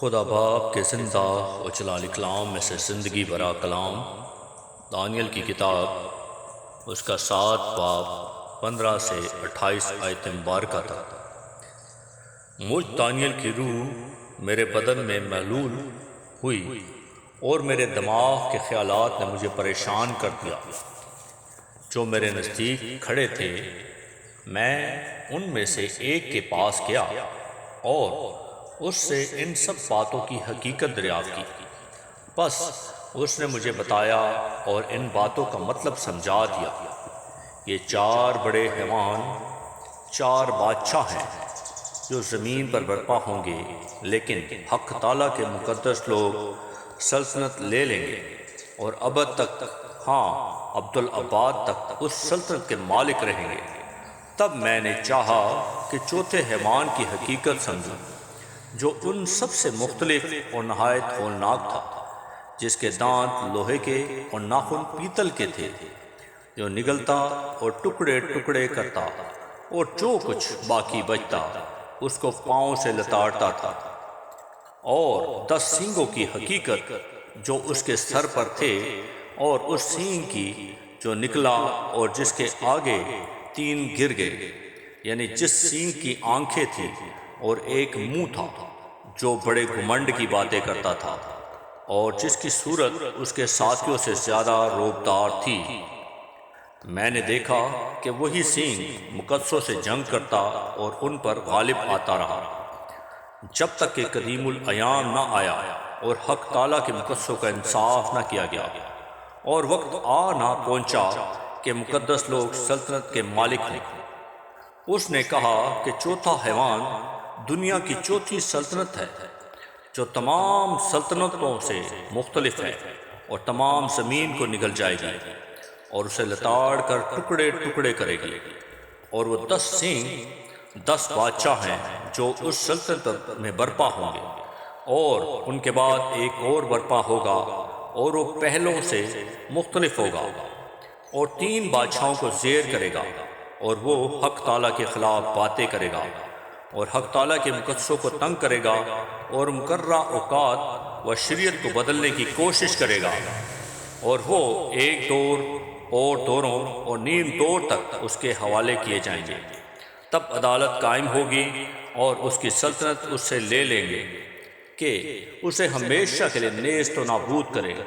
خدا باپ کے زندہ و جلال کلام میں سے زندگی برا کلام دانیل کی کتاب اس کا 7 باب 15 سے 28 آیت مبارکہ تک۔ مجھ دانیل کی روح میرے بدن میں محلول ہوئی اور میرے دماغ کے خیالات نے مجھے پریشان کر دیا۔ جو میرے نزدیک کھڑے تھے میں ان میں سے ایک کے پاس گیا اور اس سے ان سب باتوں کی حقیقت دریافت کی۔ بس اس نے مجھے بتایا اور ان باتوں کا مطلب سمجھا دیا۔ یہ 4 بڑے حیوان 4 بادشاہ ہیں جو زمین پر برپا ہوں گے، لیکن حق تعالیٰ کے مقدس لوگ سلطنت لے لیں گے اور ابد تک، ہاں عبدالآباد تک اس سلطنت کے مالک رہیں گے۔ تب میں نے چاہا کہ چوتھے حیوان کی حقیقت سمجھوں، جو ان سب سے مختلف اور نہایت ہولناک تھا، جس کے دانت لوہے کے اور ناخن پیتل کے تھے، جو نگلتا اور ٹکڑے ٹکڑے کرتا اور جو کچھ باقی بچتا اس کو پاؤں سے لتاڑتا تھا، اور 10 سینگوں کی حقیقت جو اس کے سر پر تھے، اور اس سینگ کی جو نکلا اور جس کے آگے 3 گر گئے، یعنی جس سینگ کی آنکھیں تھیں اور ایک منہ تھا جو بڑے گھمنڈ کی باتیں کرتا تھا، اور جس کی صورت اس کے ساتھیوں سے زیادہ روبدار تھی۔ میں نے دیکھا کہ وہی سینگ مقدسوں سے جنگ کرتا اور ان پر غالب آتا رہا، جب تک کہ قدیم الایام نہ آیا اور حق تعالیٰ کے مقدسوں کا انصاف نہ کیا گیا، اور وقت نہ پہنچا کہ مقدس لوگ سلطنت کے مالک ہیں۔ اس نے کہا کہ چوتھا حیوان دنیا کی چوتھی سلطنت ہے، جو تمام سلطنتوں سے مختلف ہے اور تمام زمین کو نگل جائے گی اور اسے لتاڑ کر ٹکڑے ٹکڑے کرے گی۔ اور وہ 10 سینگ 10 بادشاہ ہیں جو اس سلطنت میں برپا ہوں گے، اور ان کے بعد ایک اور برپا ہوگا اور وہ پہلوں سے مختلف ہوگا، اور 3 بادشاہوں کو زیر کرے گا، اور وہ حق تعالیٰ کے خلاف باتیں کرے گا اور حق تعالیٰ کے مقدسوں کو تنگ کرے گا اور مقررہ اوقات و شریعت کو بدلنے کی کوشش کرے گا، اور وہ 1 دور اور دوروں اور نیم دور تک اس کے حوالے کیے جائیں گے۔ تب عدالت قائم ہوگی اور اس کی سلطنت اس سے لے لیں گے کہ اسے ہمیشہ کے لیے نیست و نابود کرے گا،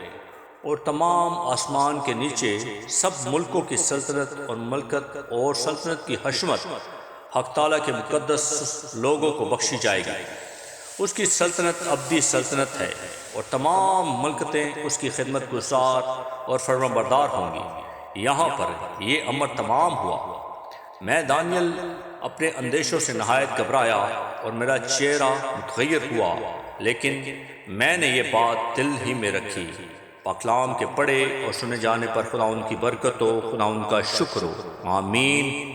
اور تمام آسمان کے نیچے سب ملکوں کی سلطنت اور ملکت اور سلطنت کی حشمت حق تعالیٰ کے مقدس لوگوں کو بخشی جائے گی۔ اس کی سلطنت ابدی سلطنت ہے، اور تمام ملکتیں اس کی خدمت گزار اور فرمانبردار ہوں گی۔ یہاں پر یہ امر تمام ہوا۔ میں دانیل اپنے اندیشوں سے نہایت گھبرایا اور میرا چہرہ متغیر ہوا، لیکن میں نے یہ بات دل ہی میں رکھی۔ پاکلام کے پڑھے اور سنے جانے پر خدا ان کی برکت ہو، خدا ان کا شکر ہو۔ آمین۔